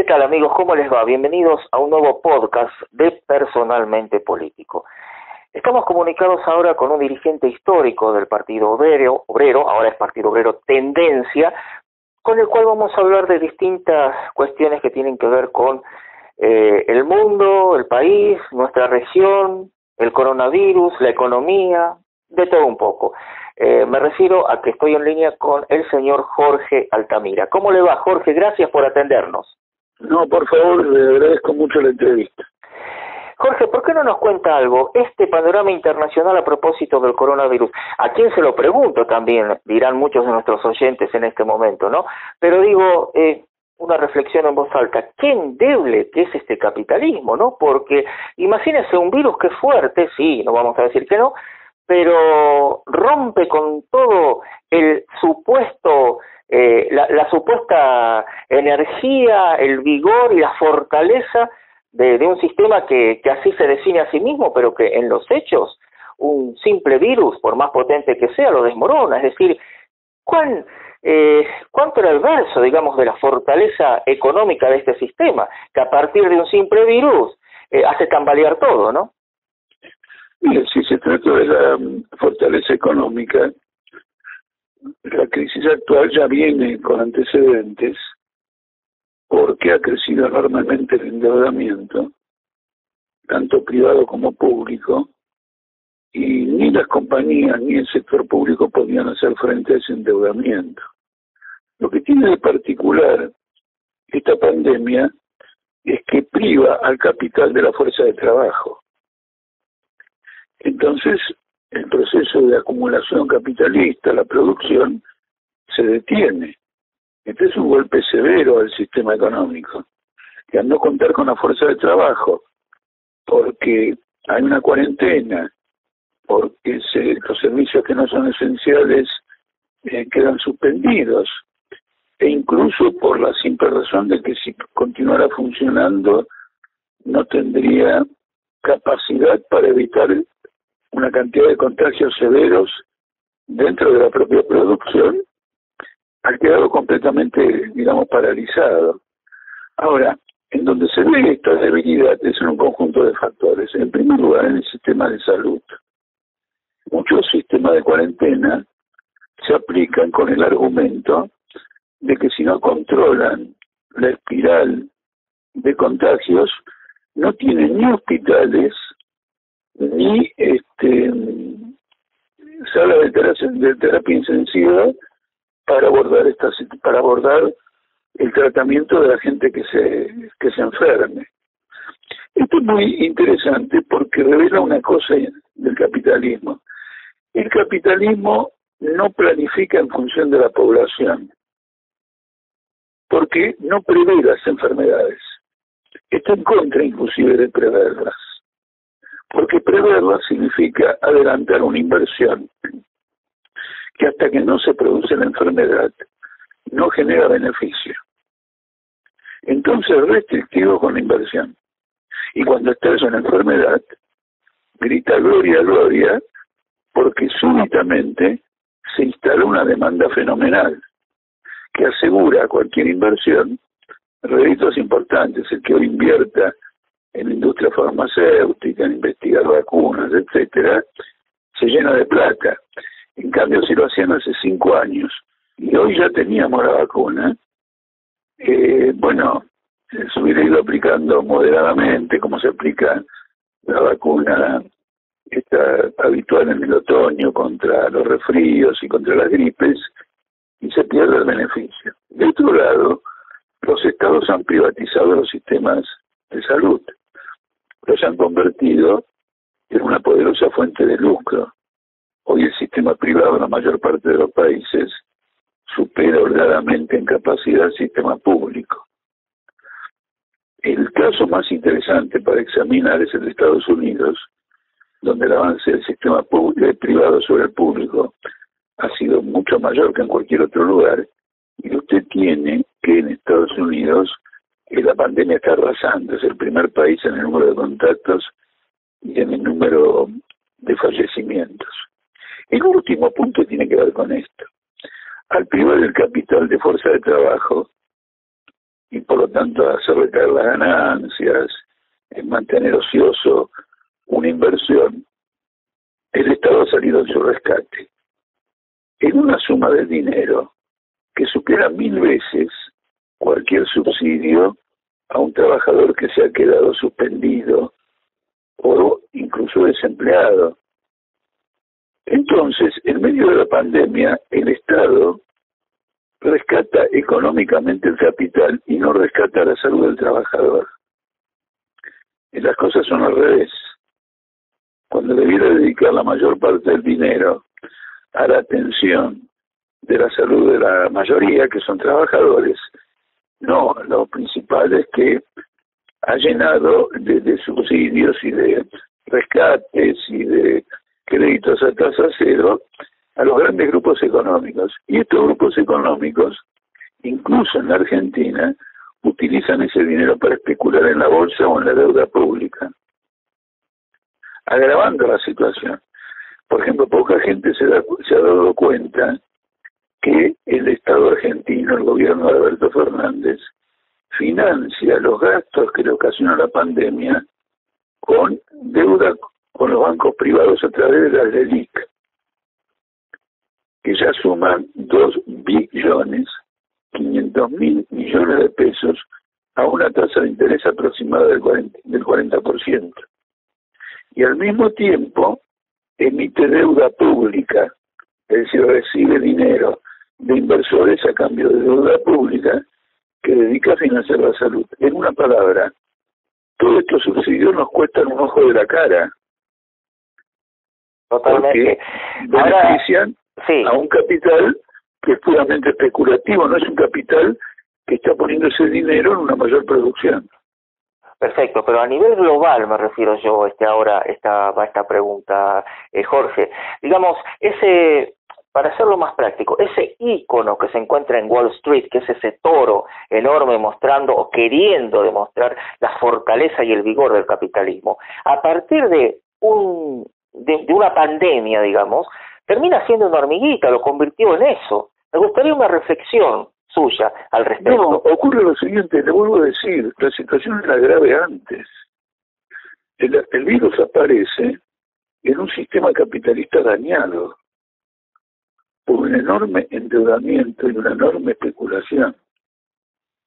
¿Qué tal, amigos? ¿Cómo les va? Bienvenidos a un nuevo podcast de Personalmente Político. Estamos comunicados ahora con un dirigente histórico del Partido Obrero, ahora es Partido Obrero Tendencia, con el cual vamos a hablar de distintas cuestiones que tienen que ver con el mundo, el país, nuestra región, el coronavirus, la economía, de todo un poco. Me refiero a que estoy en línea con el señor Jorge Altamira. ¿Cómo le va, Jorge? Gracias por atendernos. No, por favor, le agradezco mucho la entrevista. Jorge, ¿por qué no nos cuenta algo? Este panorama internacional a propósito del coronavirus, ¿a quién se lo pregunto también? Dirán muchos de nuestros oyentes en este momento, ¿no? Pero digo, una reflexión en voz alta, qué endeble que es este capitalismo, ¿no? Porque imagínese un virus que es fuerte, sí, no vamos a decir que no, pero rompe con todo el supuesto, la supuesta energía, el vigor y la fortaleza de un sistema que así se define a sí mismo, pero que en los hechos un simple virus, por más potente que sea, lo desmorona. Es decir, ¿cuánto era el verso, digamos, de la fortaleza económica de este sistema, que a partir de un simple virus hace tambalear todo, ¿no? Mire, si se trata de la fortaleza económica, la crisis actual ya viene con antecedentes porque ha crecido enormemente el endeudamiento, tanto privado como público, y ni las compañías ni el sector público podían hacer frente a ese endeudamiento. Lo que tiene de particular esta pandemia es que priva al capital de la fuerza de trabajo. Entonces, el proceso de acumulación capitalista, la producción, se detiene. Este es un golpe severo al sistema económico, que al no contar con la fuerza de trabajo, porque hay una cuarentena, porque los servicios que no son esenciales quedan suspendidos, e incluso por la simple razón de que si continuara funcionando no tendría capacidad para evitar una cantidad de contagios severos dentro de la propia producción, ha quedado completamente, digamos, paralizado. Ahora, en donde se ve esta debilidad es en un conjunto de factores. En primer lugar, en el sistema de salud. Muchos sistemas de cuarentena se aplican con el argumento de que si no controlan la espiral de contagios, no tienen ni hospitales ni sala de terapia intensiva para abordar el tratamiento de la gente que se enferme. Esto es muy interesante porque revela una cosa del capitalismo. El capitalismo no planifica en función de la población, porque no prevé las enfermedades. Está en contra inclusive de preverlas, porque preverlas significa adelantar una inversión que hasta que no se produce la enfermedad no genera beneficio. Entonces es restrictivo con la inversión. Y cuando está eso en la enfermedad, grita gloria, gloria, porque súbitamente se instala una demanda fenomenal que asegura a cualquier inversión réditos importantes. El que hoy invierta en la industria farmacéutica, en investigar vacunas, etcétera, se llena de plata. En cambio, si lo hacían hace 5 años y hoy ya teníamos la vacuna, se hubiera ido aplicando moderadamente, como se aplica la vacuna habitual en el otoño contra los resfríos y contra las gripes, y se pierde el beneficio. De otro lado, los estados han privatizado los sistemas de salud, los han convertido en una poderosa fuente de lucro. Hoy el sistema privado en la mayor parte de los países supera holgadamente en capacidad al sistema público. El caso más interesante para examinar es el de Estados Unidos, donde el avance del sistema privado sobre el público ha sido mucho mayor que en cualquier otro lugar, y usted tiene que en Estados Unidos la pandemia está arrasando, es el primer país en el número de contactos y en el número de fallecimientos. El último punto tiene que ver con esto. Al privar el capital de fuerza de trabajo, y por lo tanto hacer recaer las ganancias, mantener ocioso una inversión, el Estado ha salido en su rescate en una suma de dinero que supera 1000 veces cualquier subsidio a un trabajador que se ha quedado suspendido o incluso desempleado. Entonces, en medio de la pandemia, el Estado rescata económicamente el capital y no rescata la salud del trabajador. Y las cosas son al revés. Cuando debiera dedicar la mayor parte del dinero a la atención de la salud de la mayoría, que son trabajadores, no, lo principal es que ha llenado de subsidios y de rescates y de créditos a tasa cero a los grandes grupos económicos. Y estos grupos económicos, incluso en la Argentina, utilizan ese dinero para especular en la bolsa o en la deuda pública, agravando la situación. Por ejemplo, poca gente se ha dado cuenta que el Estado argentino, el gobierno de Alberto Fernández, financia los gastos que le ocasiona la pandemia con deuda con los bancos privados a través de las LELIQ, que ya suman 2.500.000 millones de pesos a una tasa de interés aproximada del 40%. Y al mismo tiempo emite deuda pública, es decir, recibe dinero de inversores a cambio de deuda pública que dedica a financiar la salud. En una palabra, todos estos subsidios nos cuestan un ojo de la cara. Totalmente. Porque benefician a un capital que es puramente especulativo, no es un capital que está poniendo ese dinero en una mayor producción. Perfecto, pero a nivel global me refiero yo ahora esta pregunta, Jorge. Digamos, para hacerlo más práctico, ese ícono que se encuentra en Wall Street, que es ese toro enorme mostrando o queriendo demostrar la fortaleza y el vigor del capitalismo, a partir de una pandemia, digamos, termina siendo una hormiguita, lo convirtió en eso. Me gustaría una reflexión suya al respecto. No, ocurre lo siguiente, le vuelvo a decir, la situación era grave antes. El virus aparece en un sistema capitalista dañado por un enorme endeudamiento y una enorme especulación.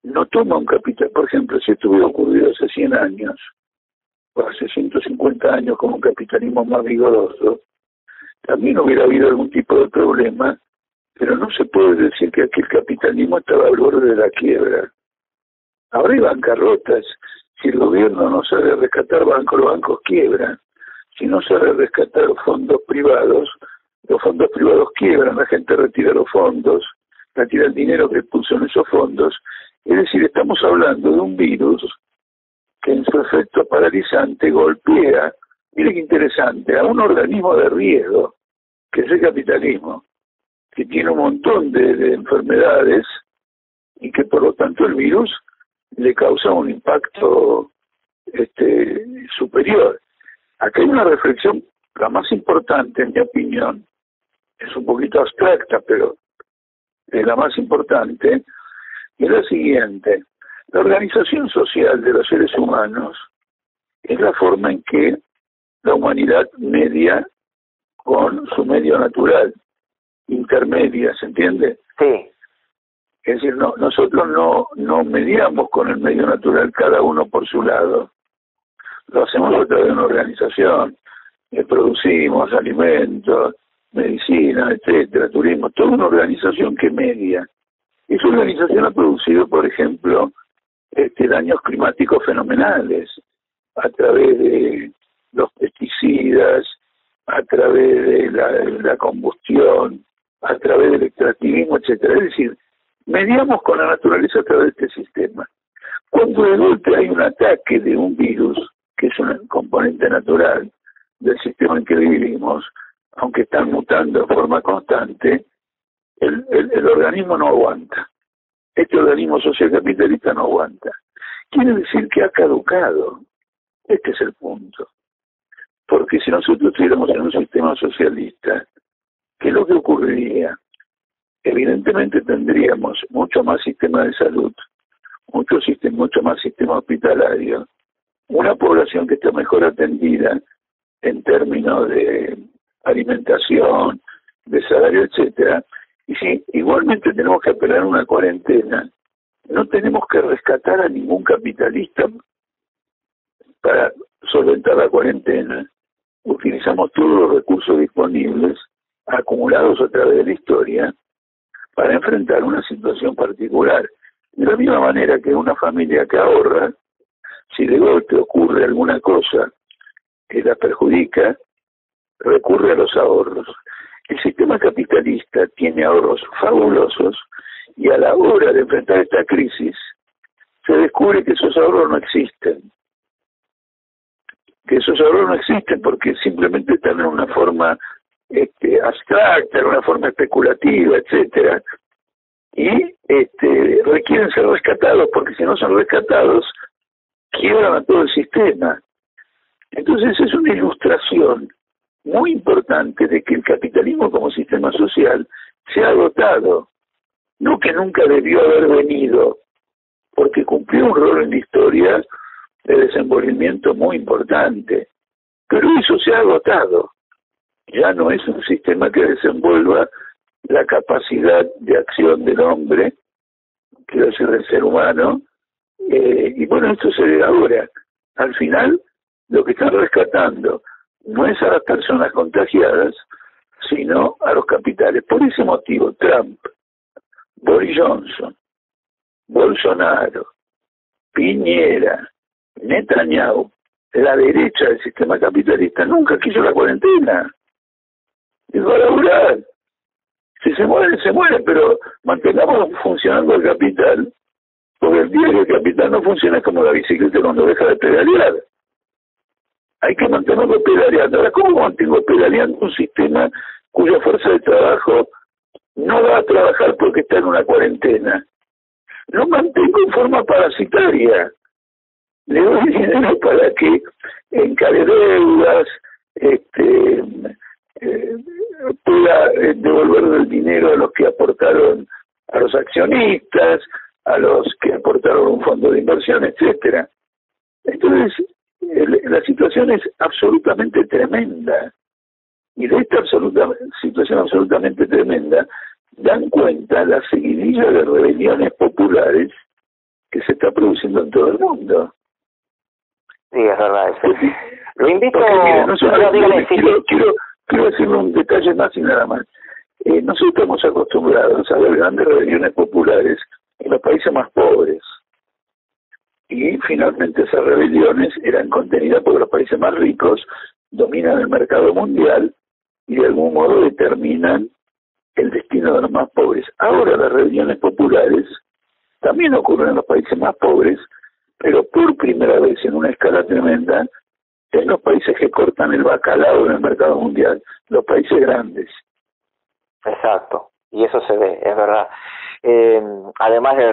No toma un capital, por ejemplo, si esto hubiera ocurrido hace 100 años, o hace 150 años con un capitalismo más vigoroso, también hubiera habido algún tipo de problema, pero no se puede decir que aquí el capitalismo estaba al borde de la quiebra. Ahora hay bancarrotas. Si el gobierno no sabe rescatar bancos, los bancos quiebran. Si no sabe rescatar fondos privados, los fondos privados quiebran, la gente retira los fondos, retira el dinero que puso en esos fondos. Es decir, estamos hablando de un virus que en su efecto paralizante golpea, mire qué interesante, a un organismo de riesgo, que es el capitalismo, que tiene un montón de enfermedades y que por lo tanto el virus le causa un impacto superior. Acá hay una reflexión, la más importante en mi opinión, es un poquito abstracta, pero es la más importante, y es la siguiente: la organización social de los seres humanos es la forma en que la humanidad media con su medio natural, intermedia, ¿se entiende? Sí. Es decir, nosotros no mediamos con el medio natural cada uno por su lado. Lo hacemos a través de una organización, producimos alimentos, medicina, etcétera, turismo, toda una organización que media. Esa organización ha producido, por ejemplo, daños climáticos fenomenales a través de los pesticidas, a través de la combustión, a través del extractivismo, etcétera. Es decir, mediamos con la naturaleza a través de este sistema. Cuando de golpe hay un ataque de un virus, que es un componente natural del sistema en que vivimos, aunque están mutando de forma constante, el organismo no aguanta. Este organismo social capitalista no aguanta. Quiere decir que ha caducado. Este es el punto. Porque si nosotros estuviéramos en un sistema socialista, ¿qué es lo que ocurriría? Evidentemente tendríamos mucho más sistema de salud, mucho más sistema hospitalario, una población que está mejor atendida en términos de alimentación, de salario, etcétera. Y sí, igualmente tenemos que apelar a una cuarentena. No tenemos que rescatar a ningún capitalista para solventar la cuarentena. Utilizamos todos los recursos disponibles, acumulados a través de la historia, para enfrentar una situación particular. De la misma manera que una familia que ahorra, si de golpe ocurre alguna cosa que la perjudica, recurre a los ahorros. El sistema capitalista tiene ahorros fabulosos y a la hora de enfrentar esta crisis se descubre que esos ahorros no existen. Que esos ahorros no existen porque simplemente están en una forma abstracta, en una forma especulativa, etcétera, y requieren ser rescatados, porque si no son rescatados quiebran a todo el sistema. Entonces es una ilustración muy importante de que el capitalismo como sistema social se ha agotado, no que nunca debió haber venido, porque cumplió un rol en la historia de desenvolvimiento muy importante, pero eso se ha agotado. Ya no es un sistema que desenvuelva la capacidad de acción del hombre, quiero decir del ser humano, y bueno, esto se ve ahora. Al final, lo que están rescatando no es a las personas contagiadas, sino a los capitales. Por ese motivo, Trump, Boris Johnson, Bolsonaro, Piñera, Netanyahu, la derecha del sistema capitalista, nunca quiso la cuarentena. Dijo a laburar. Si se mueren, pero mantengamos funcionando el capital, porque el día que el capital no funciona es como la bicicleta cuando deja de pedalear. Hay que mantenerlo pedaleando. Ahora, ¿cómo mantengo pedaleando un sistema cuya fuerza de trabajo no va a trabajar porque está en una cuarentena? Lo mantengo en forma parasitaria. Le doy dinero para que encare deudas, pueda devolver el dinero a los que aportaron, a los accionistas, a los que aportaron un fondo de inversión, etcétera. Entonces, la situación es absolutamente tremenda. Y de esta situación absolutamente tremenda dan cuenta la seguidilla de rebeliones populares que se está produciendo en todo el mundo. Sí, es verdad. Lo invito... Quiero decirle un detalle más y nada más. Nosotros estamos acostumbrados a ver grandes rebeliones populares en los países más pobres. Y finalmente esas rebeliones eran contenidas porque los países más ricos dominan el mercado mundial y de algún modo determinan el destino de los más pobres. Ahora las rebeliones populares también ocurren en los países más pobres, pero por primera vez en una escala tremenda en los países que cortan el bacalao en el mercado mundial, los países grandes. Exacto, y eso se ve, es verdad. Además de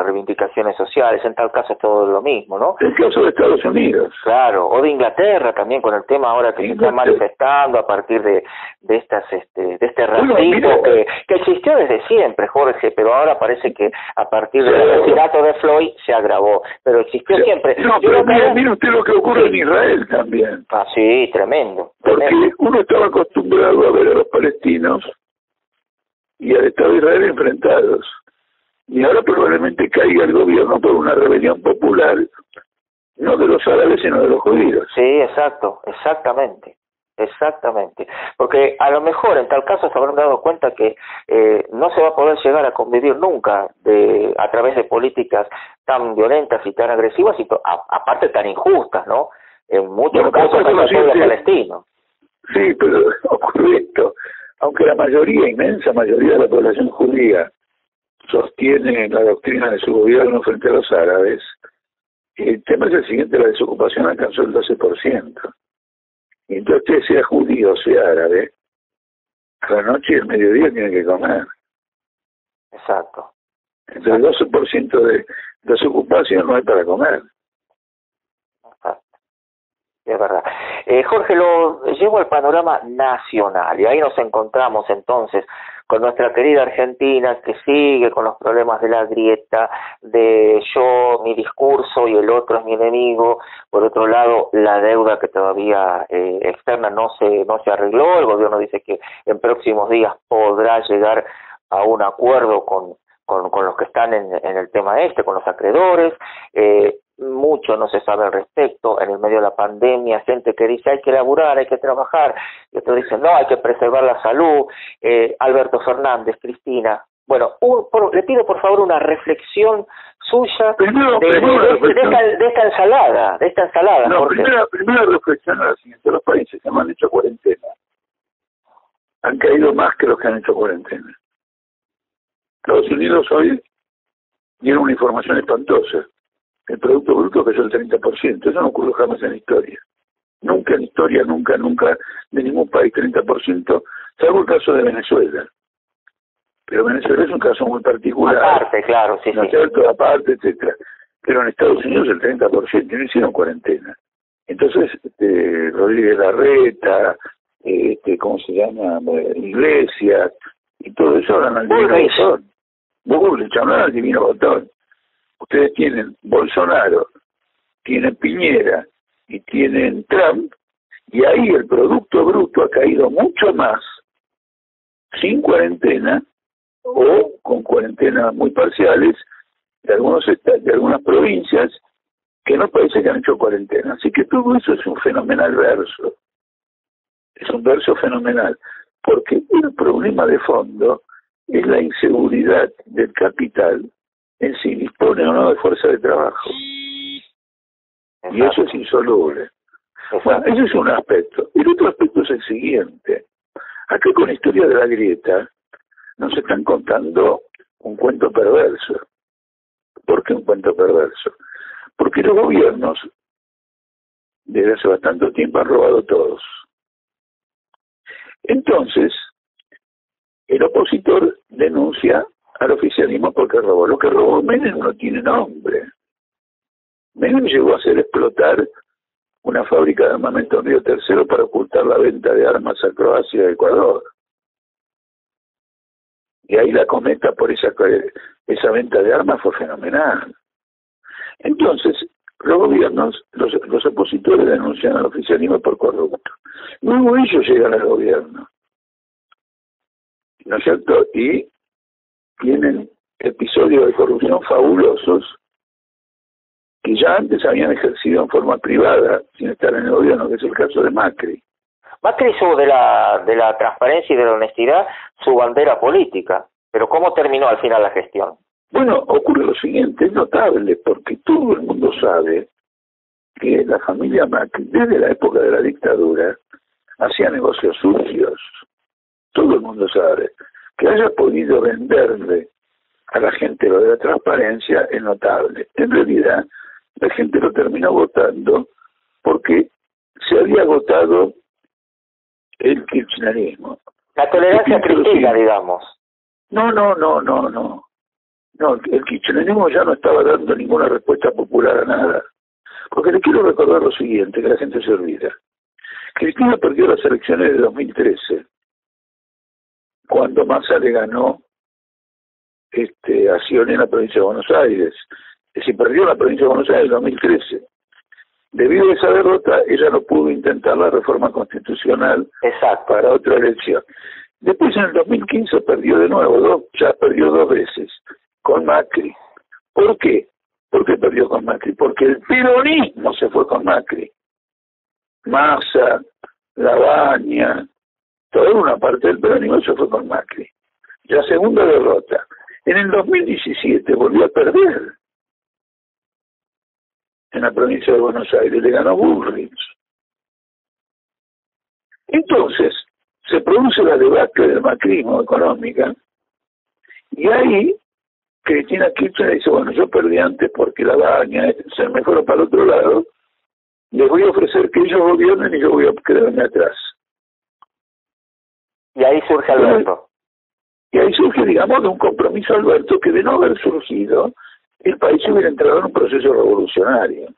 reivindicaciones sociales, en tal caso es todo lo mismo, ¿no? El caso de Estados Unidos. Claro, o de Inglaterra también, con el tema ahora que se está manifestando a partir de este racismo que existió desde siempre, Jorge, pero ahora parece que a partir del asesinato de Floyd se agravó, pero existió siempre. No, pero mire usted lo que ocurre en Israel también. Ah, sí, tremendo. Porque uno estaba acostumbrado a ver a los palestinos y al Estado de Israel enfrentados. Y ahora probablemente caiga el gobierno por una rebelión popular, no de los árabes, sino de los judíos. Sí, exactamente. Porque a lo mejor en tal caso se habrán dado cuenta que no se va a poder llegar a convivir nunca a través de políticas tan violentas y tan agresivas y aparte tan injustas, ¿no? En muchos casos para el pueblo palestino. Sí, pero ocurre esto. Aunque la inmensa mayoría de la población judía sostiene la doctrina de su gobierno frente a los árabes, el tema es el siguiente: la desocupación alcanzó el 12%. Y entonces, sea judío o sea árabe, a la noche y el mediodía tiene que comer. Exacto. Entonces el 12% de desocupación no hay para comer. Es verdad. Jorge, lo llevo al panorama nacional y ahí nos encontramos entonces con nuestra querida Argentina, que sigue con los problemas de la grieta, de yo, mi discurso y el otro es mi enemigo. Por otro lado, la deuda que todavía externa no se arregló. El gobierno dice que en próximos días podrá llegar a un acuerdo con los que están en el tema con los acreedores. Mucho no se sabe al respecto. En el medio de la pandemia, gente que dice hay que laburar, hay que trabajar, y otros dicen no, hay que preservar la salud. Alberto Fernández, Cristina, bueno, le pido por favor una reflexión suya de esta ensalada. No, porque... primera reflexión es la siguiente: los países que no han hecho cuarentena han caído más que los que han hecho cuarentena. Estados Unidos hoy tiene una información espantosa. El Producto Bruto cayó el 30%. Eso no ocurrió jamás en la historia. Nunca en la historia, nunca, de ningún país 30%, salvo el caso de Venezuela. Pero Venezuela es un caso muy particular. Aparte, claro, sí, ¿no es cierto? Aparte, etcétera. Pero en Estados Unidos el 30% no hicieron cuarentena. Entonces, Rodríguez Larreta, ¿cómo se llama? Iglesias, y todo eso hablan al divino botón. Bullrich, hablan al divino botón. Ustedes tienen Bolsonaro, tienen Piñera y tienen Trump, y ahí el Producto Bruto ha caído mucho más sin cuarentena o con cuarentenas muy parciales de algunas provincias que no países que han hecho cuarentena. Así que todo eso es un fenomenal verso. Es un verso fenomenal, porque el problema de fondo es la inseguridad del capital en si dispone o no de fuerza de trabajo. Exacto. Y eso es insoluble. Bueno, ese es un aspecto. El otro aspecto es el siguiente. Acá con la historia de la grieta nos están contando un cuento perverso. ¿Por qué un cuento perverso? Porque los gobiernos desde hace bastante tiempo han robado todos. Entonces, el opositor denuncia al oficialismo porque robó. Lo que robó Menem no tiene nombre. Menem llegó a hacer explotar una fábrica de armamento en Río Tercero para ocultar la venta de armas a Croacia y Ecuador. Y ahí la cometa por esa venta de armas fue fenomenal. Entonces, los gobiernos, los opositores denuncian al oficialismo por corrupto. Luego ellos llegan al gobierno, ¿no es cierto? Y tienen episodios de corrupción fabulosos que ya antes habían ejercido en forma privada sin estar en el gobierno, que es el caso de Macri. Macri hizo de la transparencia y de la honestidad su bandera política, pero ¿cómo terminó al final la gestión? Bueno, ocurre lo siguiente, es notable, porque todo el mundo sabe que la familia Macri, desde la época de la dictadura, hacía negocios sucios. Todo el mundo sabe. Que haya podido venderle a la gente lo de la transparencia es notable. En realidad, la gente lo terminó votando porque se había agotado el kirchnerismo. La tolerancia crítica, digamos. No, el kirchnerismo ya no estaba dando ninguna respuesta popular a nada. Porque le quiero recordar lo siguiente, que la gente se olvida. Cristina perdió las elecciones de 2013, cuando Massa le ganó a Scione en la provincia de Buenos Aires. Es decir, perdió la provincia de Buenos Aires en 2013. Debido a esa derrota, ella no pudo intentar la reforma constitucional. Exacto. Para otra elección. Después, en el 2015, perdió de nuevo, ya perdió 2 veces, con Macri. ¿Por qué? ¿Por qué perdió con Macri? Porque el peronismo se fue con Macri. Massa, Lavagna, toda una parte del peronismo se fue con Macri. La segunda derrota. En el 2017 volvió a perder en la provincia de Buenos Aires, le ganó Bullrich. Entonces, se produce la debacle del macrismo económica, y ahí Cristina Kirchner dice, bueno, yo perdí antes porque la baña se me fueron para el otro lado, les voy a ofrecer que ellos gobiernen y yo voy a quedarme atrás. Y ahí surge Alberto. Y ahí surge, digamos, de un compromiso Alberto, que de no haber surgido, el país hubiera entrado en un proceso revolucionario.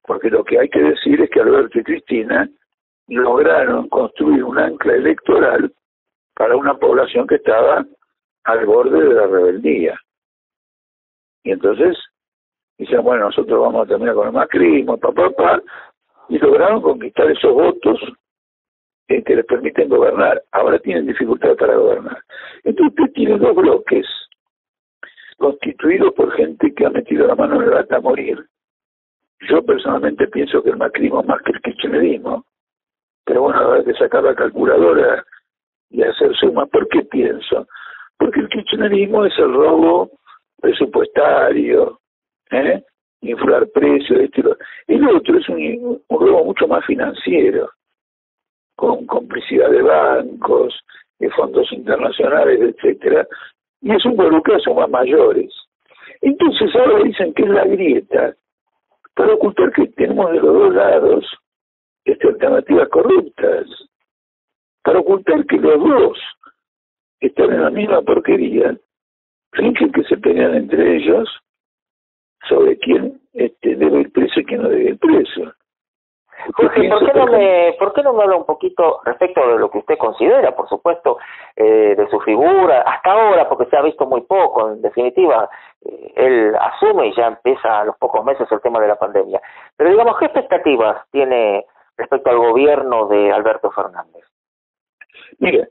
Porque lo que hay que decir es que Alberto y Cristina lograron construir un ancla electoral para una población que estaba al borde de la rebeldía. Y entonces dicen, bueno, nosotros vamos a terminar con el macrismo, y lograron conquistar esos votos que les permiten gobernar. Ahora tienen dificultad para gobernar. Entonces usted tiene dos bloques constituidos por gente que ha metido la mano en el bata a morir. Yo personalmente pienso que el macrismo es más que el kirchnerismo, pero bueno, habrá que sacar la calculadora y hacer sumas. ¿Por qué pienso? Porque el kirchnerismo es el robo presupuestario, inflar precios, el otro es un robo mucho más financiero, con complicidad de bancos, de fondos internacionales, etcétera, y es un volucazo más mayores. Entonces ahora dicen que es la grieta, para ocultar que tenemos de los dos lados alternativas corruptas, para ocultar que los dos están en la misma porquería, fingen que se pelean entre ellos sobre quién debe ir preso y quién no debe ir preso. Jorge, ¿por qué no me habla un poquito respecto de lo que usted considera, por supuesto, de su figura, hasta ahora, porque se ha visto muy poco, en definitiva, él asume y ya empieza a los pocos meses el tema de la pandemia. Pero digamos, ¿qué expectativas tiene respecto al gobierno de Alberto Fernández? Mire,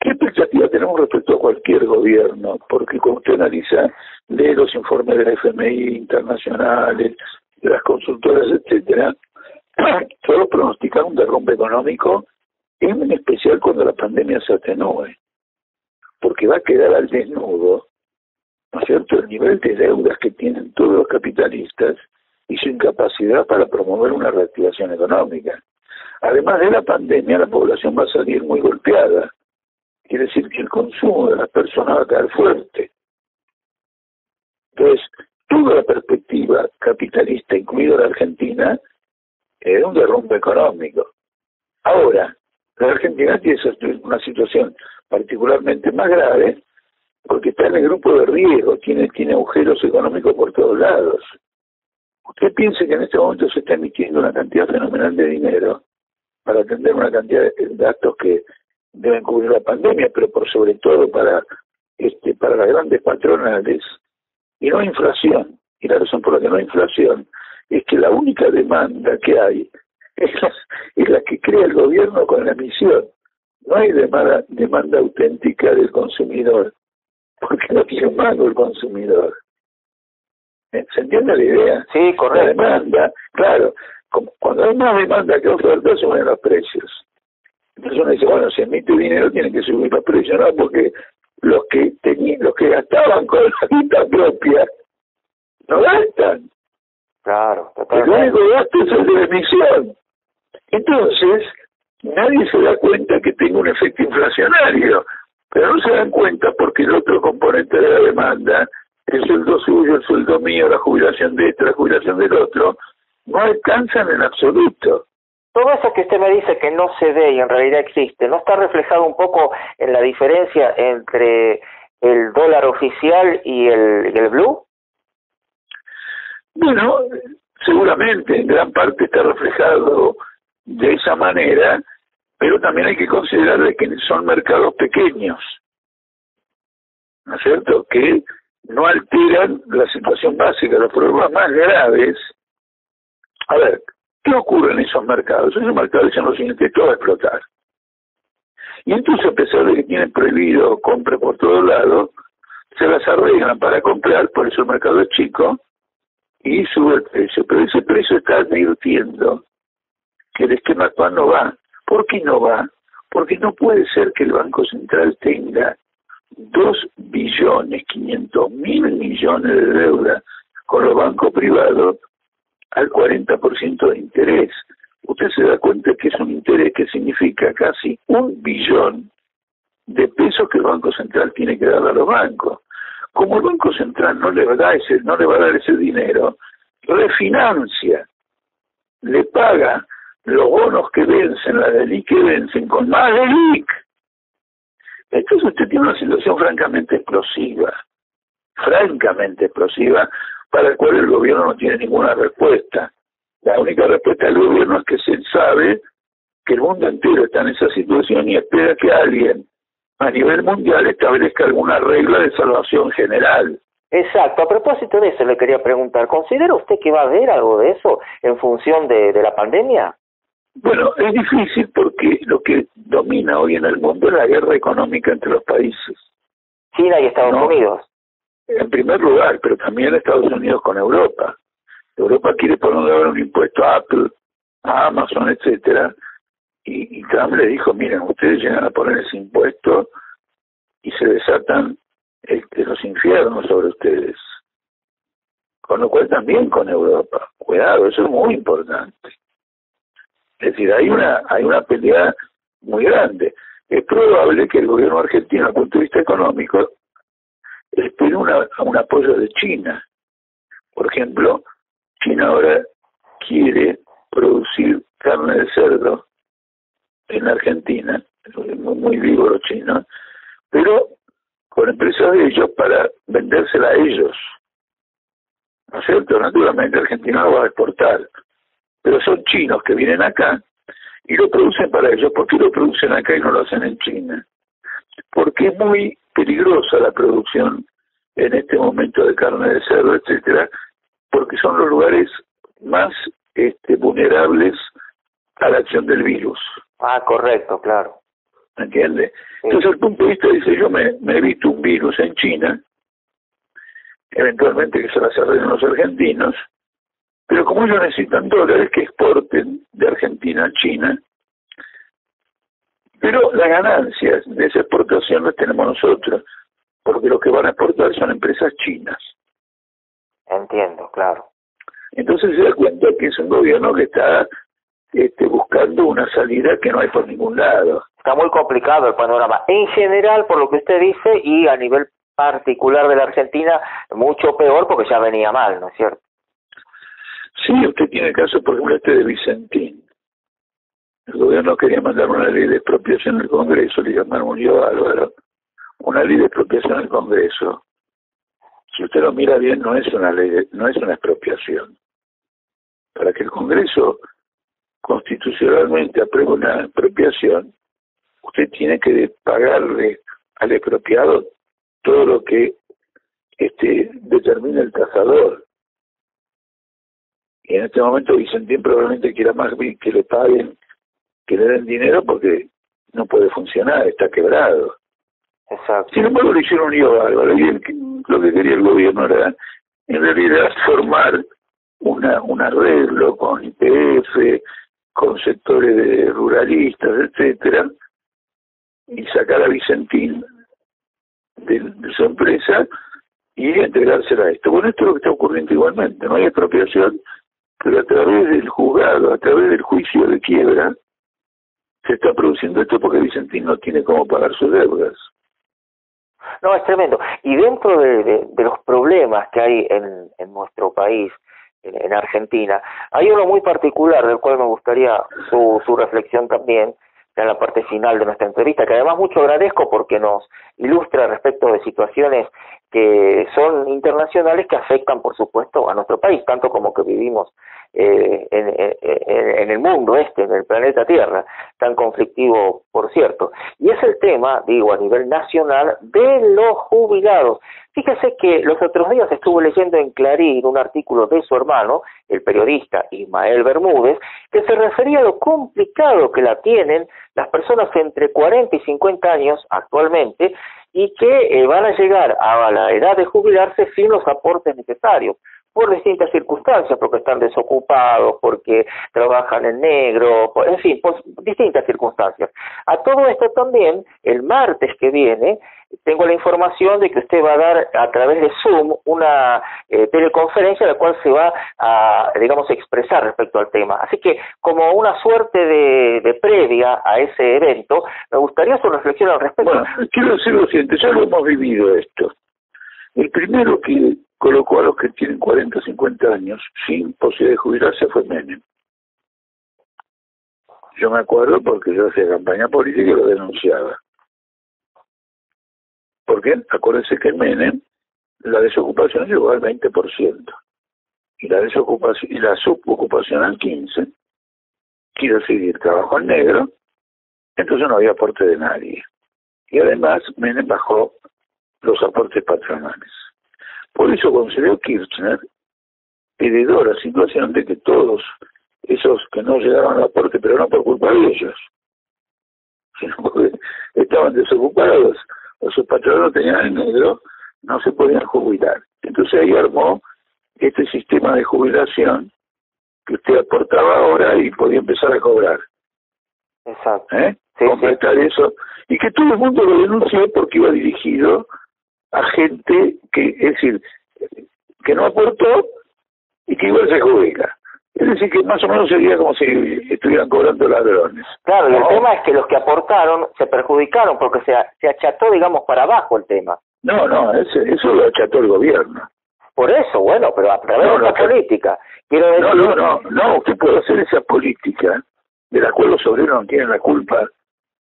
¿qué expectativa tenemos respecto a cualquier gobierno? Porque cuando usted analiza, lee los informes del FMI internacionales, de las consultoras, etcétera, todos pronostican un derrumbe económico, en especial cuando la pandemia se atenúe, porque va a quedar al desnudo, ¿no es cierto?, el nivel de deudas que tienen todos los capitalistas y su incapacidad para promover una reactivación económica. Además de la pandemia, la población va a salir muy golpeada. Quiere decir que el consumo de las personas va a caer fuerte. Entonces, toda la perspectiva capitalista, incluida la Argentina, es un derrumbe económico. Ahora, la Argentina tiene una situación particularmente más grave porque está en el grupo de riesgo, tiene agujeros económicos por todos lados. Usted piense que en este momento se está emitiendo una cantidad fenomenal de dinero para atender una cantidad de gastos que deben cubrir la pandemia, pero por sobre todo para las grandes patronales, y no hay inflación. Y la razón por la que no hay inflación es que la única demanda que hay es la que crea el gobierno con la emisión. No hay demanda auténtica del consumidor, porque no tiene un mango el consumidor. ¿Se entiende la idea? Sí, correcto. La demanda, claro, cuando hay más demanda que oferta, suben los precios. Entonces uno dice, bueno, si emite dinero tienen que subir los precios, ¿no? Porque los que gastaban con la guita propia no gastan. Claro, el único gasto es el de emisión. Entonces, nadie se da cuenta que tenga un efecto inflacionario, pero no se dan cuenta porque el otro componente de la demanda, el sueldo suyo, el sueldo mío, la jubilación de este, la jubilación del otro, no alcanzan en absoluto. Todo eso que usted me dice que no se ve y en realidad existe, ¿no está reflejado un poco en la diferencia entre el dólar oficial y el blue? Bueno, seguramente en gran parte está reflejado de esa manera, pero también hay que considerar de que son mercados pequeños, ¿no es cierto?, que no alteran la situación básica. Los problemas más graves, a ver, ¿qué ocurre en esos mercados? Esos mercados dicen lo siguiente: esto va a explotar. Y entonces, a pesar de que tienen prohibido compra por todos lados, se las arreglan para comprar, por eso el mercado es chico, y sube el precio. Pero ese precio está advirtiendo que el esquema actual no va. ¿Por qué no va? Porque no puede ser que el Banco Central tenga 2.500.000.000.000 de deuda con los bancos privados al 40% de interés. Usted se da cuenta que es un interés que significa casi 1 billón de pesos que el Banco Central tiene que dar a los bancos. Como el Banco Central no le va a dar ese dinero, refinancia, le paga los bonos que vencen, la DELIC que vencen, con más DELIC. Entonces usted tiene una situación francamente explosiva, para la cual el gobierno no tiene ninguna respuesta. La única respuesta del gobierno es que se sabe que el mundo entero está en esa situación y espera que alguien a nivel mundial establezca alguna regla de salvación general. Exacto, a propósito de eso le quería preguntar, ¿considera usted que va a haber algo de eso en función de la pandemia? Bueno, es difícil porque lo que domina hoy en el mundo es la guerra económica entre los países. China y Estados Unidos. En primer lugar, pero también Estados Unidos con Europa. Europa quiere poner un impuesto a Apple, a Amazon, etcétera, y Trump le dijo, miren, ustedes llegan a poner ese impuesto y se desatan los infiernos sobre ustedes. Con lo cual también con Europa. Cuidado, eso es muy importante. Es decir, hay una pelea muy grande. Es probable que el gobierno argentino, desde el punto de vista económico, espere un apoyo de China. Por ejemplo, China ahora quiere producir carne de cerdo en Argentina, muy vivo los chinos, pero con empresas de ellos para vendérsela a ellos. ¿No es cierto? Naturalmente Argentina lo va a exportar, pero son chinos que vienen acá y lo producen para ellos. ¿Por qué lo producen acá y no lo hacen en China? Porque es muy peligrosa la producción en este momento de carne de cerdo, etcétera, porque son los lugares más vulnerables a la acción del virus. Ah, correcto, claro. ¿Entiende? Entonces, el punto de vista dice, yo me he visto un virus en China, eventualmente que se las arreglen los argentinos, pero como ellos necesitan dólares que exporten de Argentina a China, pero las ganancias de esa exportación las tenemos nosotros, porque lo que van a exportar son empresas chinas. Entiendo, claro. Entonces se da cuenta que es un gobierno que está buscando una salida que no hay por ningún lado. Está muy complicado el panorama. En general, por lo que usted dice, y a nivel particular de la Argentina, mucho peor porque ya venía mal, ¿no es cierto? Sí, usted tiene el caso, por ejemplo, de Vicentín. El gobierno quería mandar una ley de expropiación al Congreso, le llamaron un lío bárbaro. Una ley de expropiación al Congreso. Si usted lo mira bien, no es una ley, no es una expropiación. Para que el Congreso constitucionalmente apruebe una expropiación, usted tiene que pagarle al expropiado todo lo que determina el tasador. Y en este momento Vicentín probablemente quiera más bien que le paguen, que le den dinero porque no puede funcionar, está quebrado. Exacto. Sin embargo, le hicieron un lío bárbaro. Y lo que quería el gobierno era, en realidad, formar un arreglo con YPF, con sectores de ruralistas, etcétera, y sacar a Vicentín de su empresa y entregársela a esto. Bueno, esto es lo que está ocurriendo igualmente. No hay expropiación, pero a través del juzgado, a través del juicio de quiebra, se está produciendo esto porque Vicentín no tiene cómo pagar sus deudas. No, es tremendo. Y dentro de los problemas que hay en nuestro país, en Argentina, hay uno muy particular del cual me gustaría su reflexión también, en la parte final de nuestra entrevista, que además mucho agradezco porque nos ilustra respecto de situaciones que son internacionales que afectan, por supuesto, a nuestro país, tanto como que vivimos en el mundo en el planeta Tierra, tan conflictivo, por cierto. Y es el tema, digo, a nivel nacional, de los jubilados. Fíjese que los otros días estuve leyendo en Clarín un artículo de su hermano, el periodista Ismael Bermúdez, que se refería a lo complicado que la tienen las personas entre 40 y 50 años actualmente y que van a llegar a la edad de jubilarse sin los aportes necesarios, por distintas circunstancias, porque están desocupados, porque trabajan en negro, en fin, por distintas circunstancias. A todo esto también, el martes que viene, tengo la información de que usted va a dar a través de Zoom una teleconferencia en la cual se va a, digamos, expresar respecto al tema. Así que, como una suerte de previa a ese evento, me gustaría su reflexión al respecto. Bueno, quiero decir lo siguiente, ya lo hemos vivido esto. El primero que colocó a los que tienen 40 o 50 años sin posibilidad de jubilarse fue Menem. Yo me acuerdo porque yo hacía campaña política y lo denunciaba. Porque acuérdense que en Menem la desocupación llegó al 20% y la desocupación y la subocupación al 15%. quiero seguir trabajo en negro, entonces no había aporte de nadie. Y además Menem bajó los aportes patronales. Por eso consideró Kirchner heredó la situación de que todos esos que no llegaron al aporte, pero no por culpa de ellos, sino porque estaban desocupados o sus patronos tenían el negro, no se podían jubilar. Entonces ahí armó este sistema de jubilación que usted aportaba ahora y podía empezar a cobrar. Exacto. Sí, completar eso. Y que todo el mundo lo denunció porque iba dirigido a gente que, es decir, que no aportó y que igual se jubila. Es decir, que más o menos sería como si estuvieran cobrando ladrones. Claro, y el tema es que los que aportaron se perjudicaron porque se acható, digamos, para abajo el tema. No, eso lo acható el gobierno. Por eso, bueno, pero a través de la política. Quiero decir... No, usted puede hacer esa política de la cual los obreros no tienen la culpa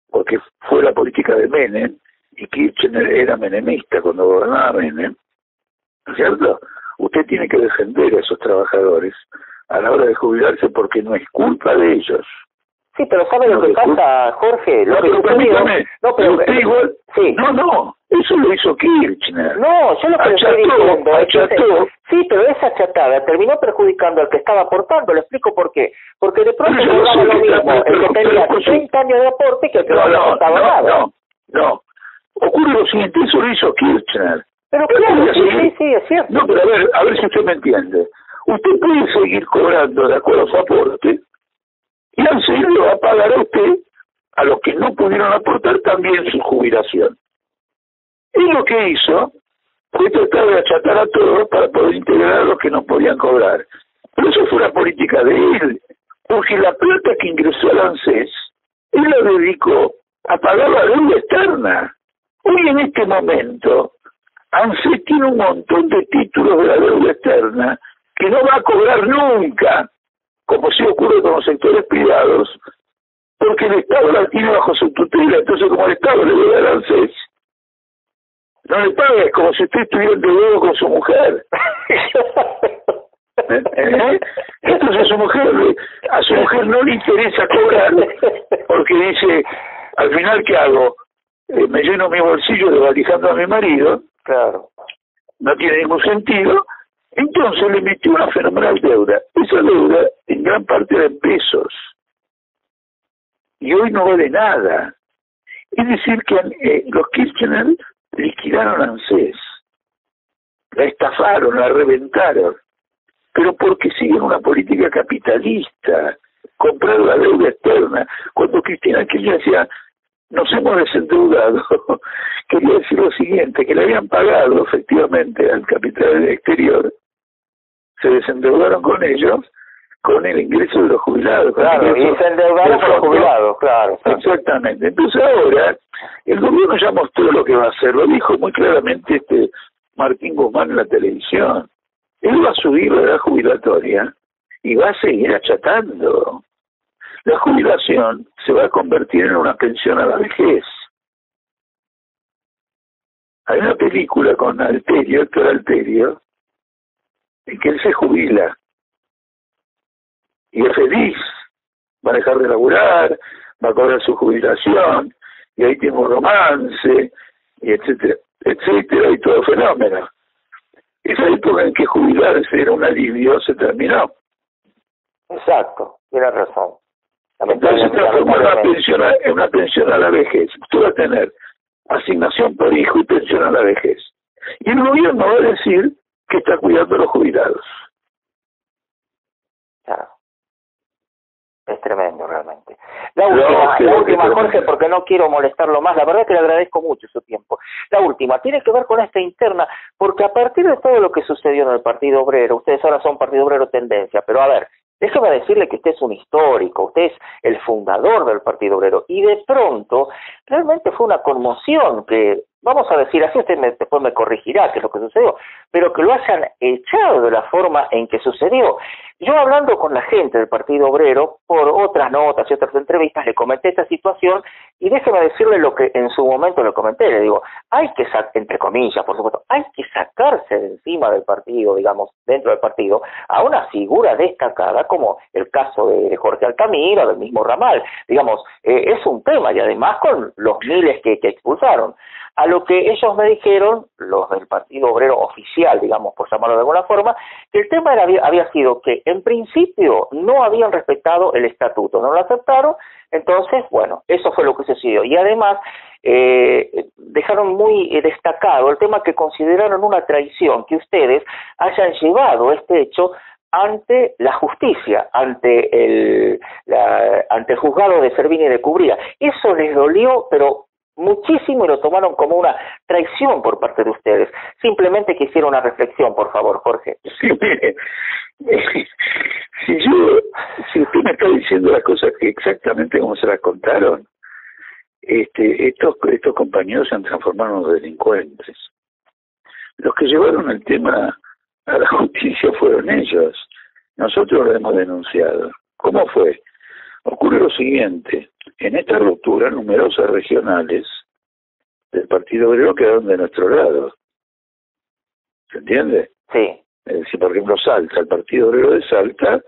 porque fue la política de Menem y Kirchner era menemista cuando gobernaba Menem, ¿no es cierto? Usted tiene que defender a esos trabajadores a la hora de jubilarse porque no es culpa de ellos. Sí, pero ¿sabe lo que pasa, Jorge? No, pero permítame, usted igual... Sí. No, eso lo hizo Kirchner. No, yo lo que estoy diciendo acható. Sí, pero esa achatada terminó perjudicando al que estaba aportando. Le explico por qué. Porque de pronto lograba lo mismo el que tenía 30 años de aporte que el que no aportaba nada. No. Ocurre lo siguiente, eso lo hizo Kirchner. Pero claro, sí, es cierto. No, pero a ver si usted me entiende. Usted puede seguir cobrando de acuerdo a su aporte y al seguir le va a pagar a usted, a los que no pudieron aportar, también su jubilación. Y lo que hizo fue tratar de achatar a todos para poder integrar a los que no podían cobrar. Pero eso fue la política de él, porque la plata que ingresó al ANSES, él la dedicó a pagar la deuda externa. Hoy en este momento, ANSES tiene un montón de títulos de la deuda externa que no va a cobrar nunca, como sí ocurre con los sectores privados, porque el Estado la tiene bajo su tutela. Entonces, como el Estado le debe al ANSES, no le paga, es como si usted estuviera endeudado con su mujer. Entonces a su mujer no le interesa cobrar, porque dice, al final, ¿qué hago? Me lleno mi bolsillo desvalijando a mi marido. Claro. No tiene ningún sentido. Entonces le metió una fenomenal deuda. Esa deuda en gran parte era en pesos. Y hoy no vale nada. Es decir, que los Kirchner liquidaron ANSES. La estafaron, la reventaron. Pero porque siguen una política capitalista. Comprar la deuda externa. Cuando Cristina Kirchner decía, nos hemos desendeudado, quería decir lo siguiente, que le habían pagado efectivamente al capital exterior, se desendeudaron con ellos, con el ingreso de los jubilados. Claro, y se endeudaron con los jubilados, claro. Exactamente. Entonces ahora, el gobierno ya mostró lo que va a hacer, lo dijo muy claramente Martín Guzmán en la televisión. Él va a subir la edad jubilatoria y va a seguir achatando. La jubilación se va a convertir en una pensión a la vejez. Hay una película con Alterio, Héctor Alterio, en que él se jubila y es feliz, va a dejar de laburar, va a cobrar su jubilación, y ahí tiene un romance, y etcétera, y todo fenómeno. Esa época en que jubilarse era un alivio se terminó. Exacto, tiene razón. Entonces se transformó en una pensión a la vejez. Usted va a tener asignación por hijo y pensión a la vejez. Y el gobierno va a decir que está cuidando a los jubilados. Claro. Es tremendo realmente. La última, Jorge, porque no quiero molestarlo más. La verdad que le agradezco mucho su tiempo. La última tiene que ver con esta interna, porque a partir de todo lo que sucedió en el Partido Obrero, ustedes ahora son Partido Obrero Tendencia, pero a ver, déjeme decirle que usted es un histórico, usted es el fundador del Partido Obrero, y de pronto realmente fue una conmoción que, vamos a decir así, usted después me corregirá qué es lo que sucedió, pero que lo hayan echado de la forma en que sucedió. Yo hablando con la gente del Partido Obrero, por otras notas y otras entrevistas, le comenté esta situación y déjeme decirle lo que en su momento le comenté. Le digo, hay que entre comillas, por supuesto, hay que sacarse de encima del partido, digamos, dentro del partido, a una figura destacada como el caso de Jorge Altamira, del mismo Ramal. Digamos, es un tema y además con los miles que expulsaron. A lo que ellos me dijeron, los del Partido Obrero oficial, digamos, por llamarlo de alguna forma, que el tema había sido que en principio no habían respetado el estatuto, no lo aceptaron, entonces, bueno, eso fue lo que sucedió. Y además, dejaron muy destacado el tema que consideraron una traición que ustedes hayan llevado este hecho ante la justicia, ante el juzgado de Cervini de Cubría. Eso les dolió, pero muchísimo, y lo tomaron como una traición por parte de ustedes. Simplemente quisiera una reflexión, por favor, Jorge. Sí, mire, si usted me está diciendo las cosas que exactamente como se las contaron, estos compañeros se han transformado en delincuentes. Los que llevaron el tema a la justicia fueron ellos. Nosotros lo hemos denunciado. ¿Cómo fue? Ocurre lo siguiente: en esta ruptura, numerosas regionales del Partido Obrero quedaron de nuestro lado. ¿Se entiende? Sí. Es decir, por ejemplo, Salta, el Partido Obrero de Salta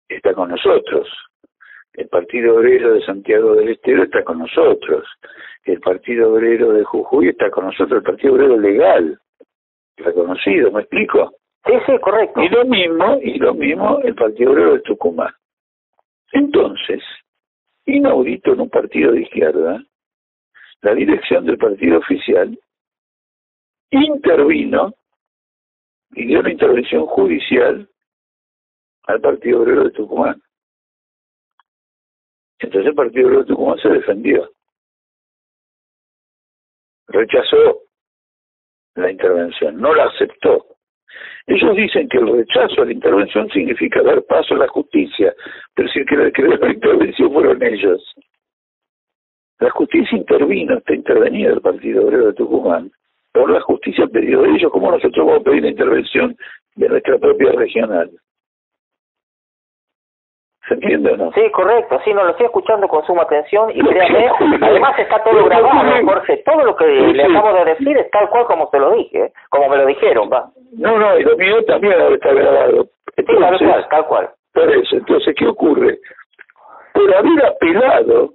está con nosotros. El Partido Obrero de Santiago del Estero está con nosotros. El Partido Obrero de Jujuy está con nosotros. El Partido Obrero legal, reconocido, ¿me explico? Sí, correcto. Y lo mismo el Partido Obrero de Tucumán. Entonces, inaudito en un partido de izquierda, la dirección del partido oficial intervino y dio una intervención judicial al Partido Obrero de Tucumán. Entonces el Partido Obrero de Tucumán se defendió. Rechazó la intervención, no la aceptó. Ellos dicen que el rechazo a la intervención significa dar paso a la justicia, pero si el que creó la intervención fueron ellos. La justicia intervino, está intervenida el Partido Obrero de Tucumán, pero la justicia ha pedido de ellos, como nosotros vamos a pedir la intervención de nuestra propia regional. ¿Se entiende o no? Sí, correcto, sí, no lo estoy escuchando con suma atención y créame, además está todo grabado, Jorge, todo lo que le acabo de decir es tal cual como se lo dije, como me lo dijeron, va. No, y lo mío también ahora está grabado. Entonces, sí, tal cual. Por eso, entonces, ¿qué ocurre? Por haber apelado,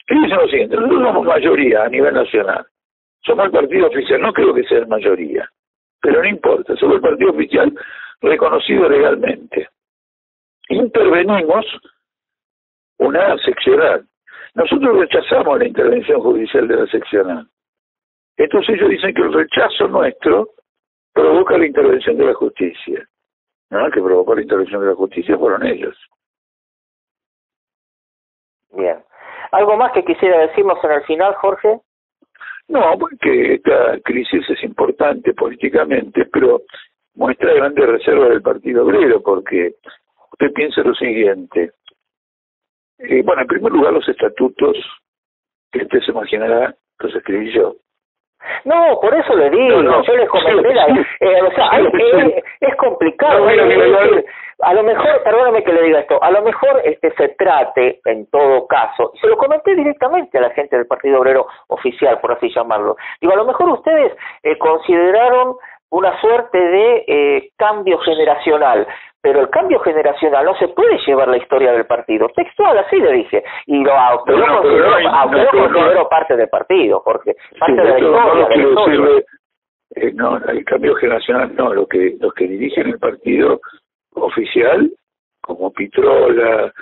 ellos son lo siguiente: nosotros somos mayoría a nivel nacional, somos el partido oficial, no creo que sea mayoría, pero no importa, somos el partido oficial reconocido legalmente. Intervenimos una seccional. Nosotros rechazamos la intervención judicial de la seccional. Entonces ellos dicen que el rechazo nuestro provoca la intervención de la justicia. No, el que provocó la intervención de la justicia fueron ellos. Bien. ¿Algo más que quisiera decirnos en el final, Jorge? No, porque esta crisis es importante políticamente, pero muestra grandes reservas del Partido Obrero, porque usted piensa lo siguiente. Bueno, en primer lugar, los estatutos, que usted se imaginará, los escribí yo. No, por eso le digo, yo les comenté, es complicado. A lo mejor, perdóname que le diga esto, a lo mejor se trate, en todo caso, y se lo comenté directamente a la gente del Partido Obrero oficial, por así llamarlo. Digo, a lo mejor ustedes consideraron una suerte de cambio generacional, pero el cambio generacional no se puede llevar la historia del partido. Textual, así le dije. Y lo considero parte del partido, porque parte de la historia. No, el cambio generacional no, los que dirigen el partido oficial, como Pitrola,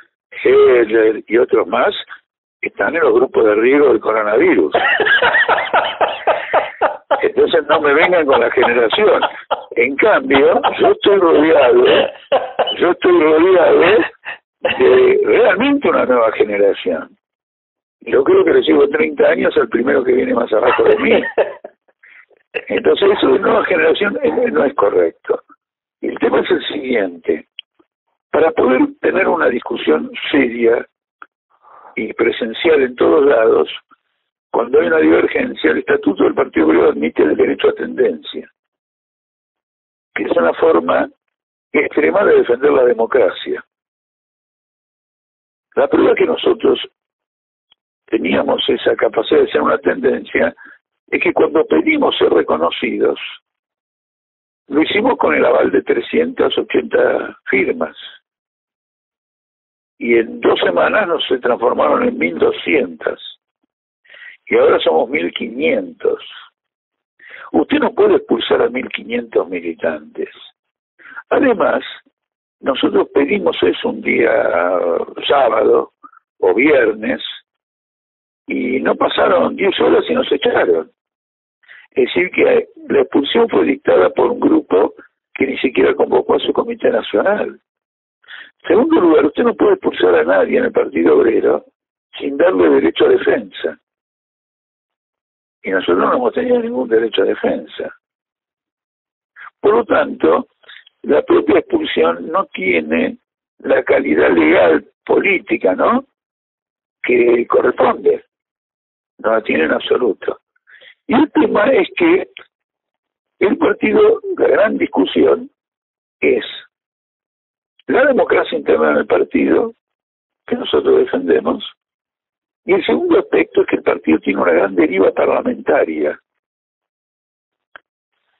Heller y otros más, están en los grupos de riesgo del coronavirus. Entonces no me vengan con la generación. En cambio, yo estoy rodeado de realmente una nueva generación. Yo creo que le llevo 30 años al primero que viene más abajo de mí. Entonces eso de nueva generación no es correcto. Y el tema es el siguiente: para poder tener una discusión seria y presencial en todos lados, cuando hay una divergencia, el Estatuto del Partido Obrero admite el derecho a tendencia, que es una forma extrema de defender la democracia. La prueba que nosotros teníamos esa capacidad de ser una tendencia es que cuando pedimos ser reconocidos, lo hicimos con el aval de 380 firmas. Y en 2 semanas nos se transformaron en 1.200. Y ahora somos 1.500. Usted no puede expulsar a 1.500 militantes. Además, nosotros pedimos eso un día sábado o viernes y no pasaron 10 horas y nos echaron. Es decir, que la expulsión fue dictada por un grupo que ni siquiera convocó a su comité nacional. En segundo lugar, usted no puede expulsar a nadie en el Partido Obrero sin darle derecho a defensa. Y nosotros no hemos tenido ningún derecho a defensa. Por lo tanto, la propia expulsión no tiene la calidad legal política, ¿no?, que corresponde. No la tiene en absoluto. Y el tema es que el partido, la gran discusión es la democracia interna en el partido, que nosotros defendemos, y el segundo aspecto es que el partido tiene una gran deriva parlamentaria.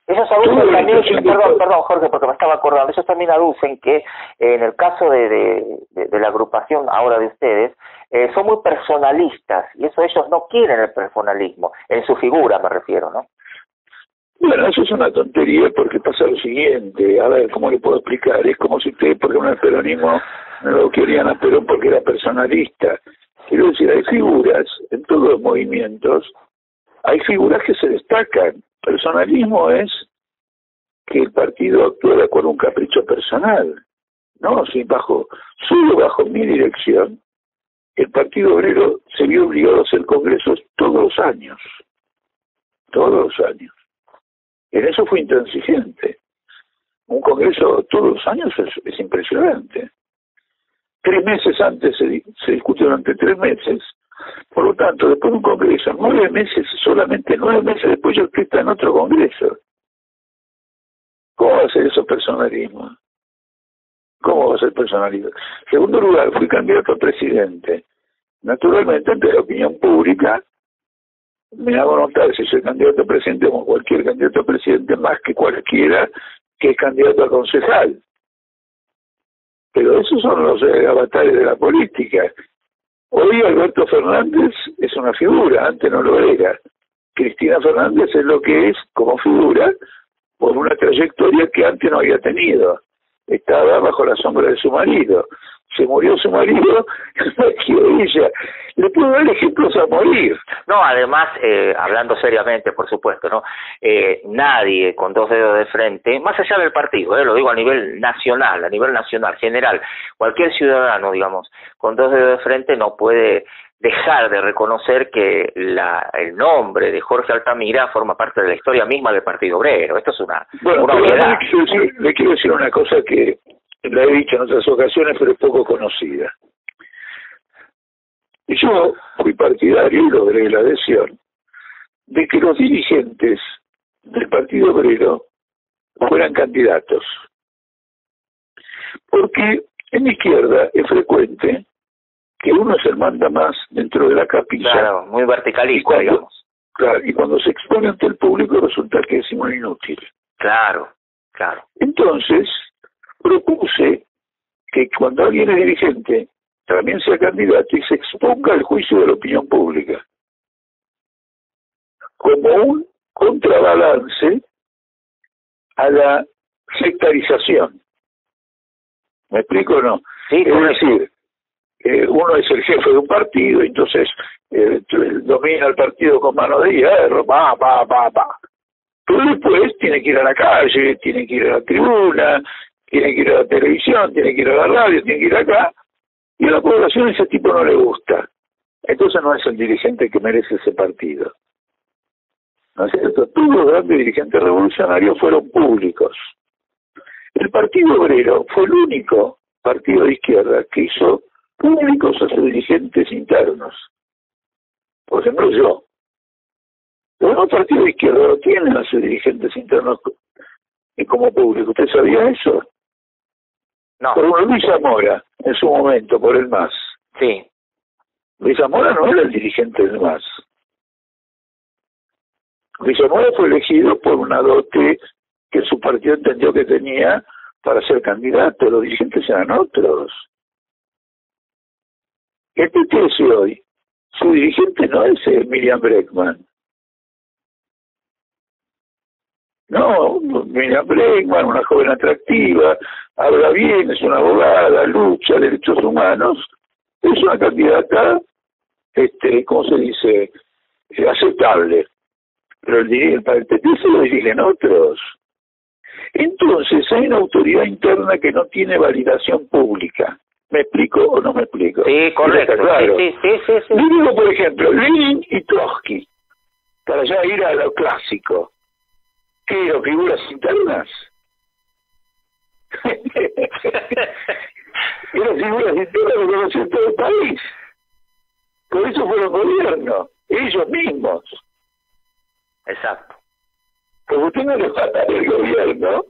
Ellos aducen también, perdón Jorge, porque me estaba acordando, ellos también aducen que en el caso de la agrupación ahora de ustedes, son muy personalistas, y eso ellos no quieren el personalismo, en su figura me refiero, ¿no? Bueno, eso es una tontería porque pasa lo siguiente, a ver, ¿cómo le puedo explicar? Es como si ustedes, porque en el peronismo no lo querían a Perón porque era personalista. Quiero decir, hay figuras en todos los movimientos, hay figuras que se destacan. Personalismo es que el partido actúe de acuerdo a un capricho personal, ¿no? Si solo bajo mi dirección, el Partido Obrero se vio obligado a hacer congresos todos los años. Todos los años. En eso fue intransigente. Un congreso todos los años es impresionante. 3 meses antes se discute durante 3 meses. Por lo tanto, después de un congreso, 9 meses, solamente 9 meses después ya usted está en otro congreso. ¿Cómo va a ser eso personalismo? ¿Cómo va a ser personalismo? En segundo lugar, fui candidato a presidente. Naturalmente, ante la opinión pública, me hago notar si soy candidato a presidente como cualquier candidato a presidente, más que cualquiera que es candidato a concejal. Pero esos son los avatares de la política. Hoy Alberto Fernández es una figura, antes no lo era. Cristina Fernández es lo que es como figura por una trayectoria que antes no había tenido. Estaba bajo la sombra de su marido. Se murió su marido, y ella. Le puedo dar ejemplos a morir. No, además, hablando seriamente, por supuesto, ¿no? Nadie con 2 dedos de frente, más allá del partido, lo digo a nivel nacional, general, cualquier ciudadano, digamos, con 2 dedos de frente no puede dejar de reconocer que el nombre de Jorge Altamira forma parte de la historia misma del Partido Obrero. Esto es una obviedad. Le quiero decir una cosa que la he dicho en otras ocasiones, pero es poco conocida. Yo fui partidario y logré la adhesión de que los dirigentes del Partido Obrero fueran candidatos. Porque en la izquierda es frecuente que uno se manda más dentro de la capilla. Claro, muy verticalista, digamos. Claro, y cuando se expone ante el público resulta que es un inútil. Claro. Entonces, propuse que cuando alguien es dirigente también sea candidato y se exponga al juicio de la opinión pública como un contrabalance a la sectarización. ¿Me explico o no? Sí, es decir, uno es el jefe de un partido, entonces domina el partido con mano de hierro, Pero después tiene que ir a la calle, tiene que ir a la tribuna, tiene que ir a la televisión, tiene que ir a la radio, tiene que ir acá, y a la población ese tipo no le gusta. Entonces no es el dirigente que merece ese partido. ¿No es cierto? Todos los grandes dirigentes revolucionarios fueron públicos. El Partido Obrero fue el único partido de izquierda que hizo públicos a sus dirigentes internos. Por ejemplo, yo. Los demás partidos de izquierda no tienen a sus dirigentes internos como público. ¿Usted sabía eso? No. Por Luis Zamora, en su momento, por el MAS. Sí. Luis Zamora no era el dirigente del MAS. Luis Zamora fue elegido por una dote que su partido entendió que tenía para ser candidato. Los dirigentes eran otros. El PTS hoy, su dirigente no es Miriam Bregman. No, Miriam Bregman, una joven atractiva, habla bien, es una abogada, lucha, derechos humanos, es una candidata, ¿cómo se dice?, aceptable. Pero para el PTS lo dirigen otros. Entonces hay una autoridad interna que no tiene validación pública. ¿Me explico o no me explico? Sí, correcto. Claro. Sí. Le digo, por ejemplo, Lenin y Trotsky, para ya ir a lo clásico. ¿Qué eran figuras internas? Eran figuras internas que conocían todo el país. Por eso fueron gobierno, ellos mismos. Exacto. Porque usted no le va a dar el gobierno,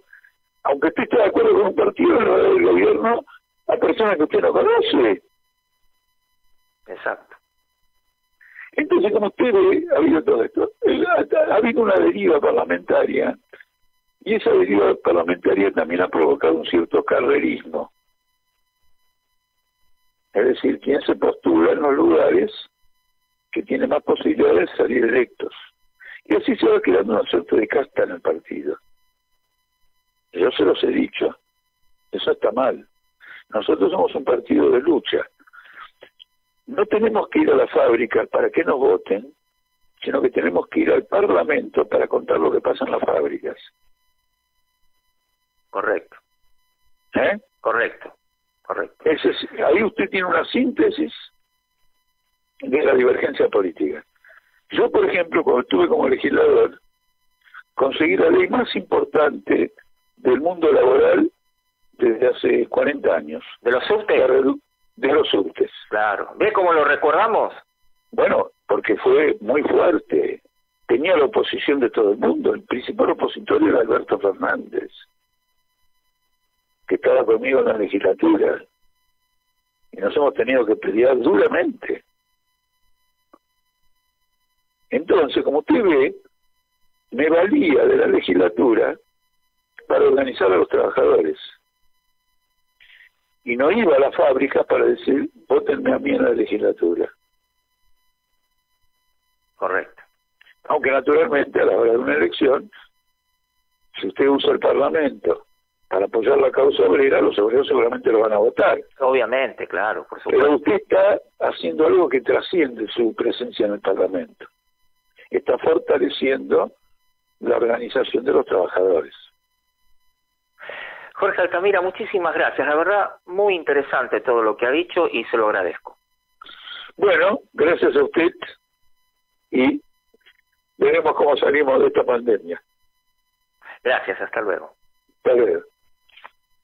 aunque usted esté de acuerdo con un partido, le va a dar el gobierno a personas que usted no conoce. Exacto. Entonces, como usted ve, ha habido todo esto. Ha habido una deriva parlamentaria, y esa deriva parlamentaria también ha provocado un cierto carrerismo. Es decir, quien se postula en los lugares que tiene más posibilidades de salir electos. Y así se va creando una suerte de casta en el partido. Yo se los he dicho, eso está mal. Nosotros somos un partido de lucha. No tenemos que ir a la fábrica para que nos voten, sino que tenemos que ir al Parlamento para contar lo que pasa en las fábricas. Correcto. Correcto. Ahí usted tiene una síntesis de la divergencia política. Yo, por ejemplo, cuando estuve como legislador, conseguí la ley más importante del mundo laboral desde hace 40 años. ¿De los subtes? De los subtes. Claro. ¿Ve cómo lo recordamos? Bueno, porque fue muy fuerte. Tenía la oposición de todo el mundo. El principal opositor era Alberto Fernández, que estaba conmigo en la legislatura. Y nos hemos tenido que pelear duramente. Entonces, como usted ve, me valía de la legislatura para organizar a los trabajadores. Y no iba a la fábrica para decir, vótenme a mí en la legislatura. Correcto. Aunque naturalmente a la hora de una elección, si usted usa el Parlamento para apoyar la causa obrera, los obreros seguramente lo van a votar. Obviamente, claro, por supuesto. Pero usted está haciendo algo que trasciende su presencia en el Parlamento. Está fortaleciendo la organización de los trabajadores. Jorge Altamira, muchísimas gracias. La verdad, muy interesante todo lo que ha dicho y se lo agradezco. Bueno, gracias a usted y veremos cómo salimos de esta pandemia. Gracias, hasta luego. Hasta luego.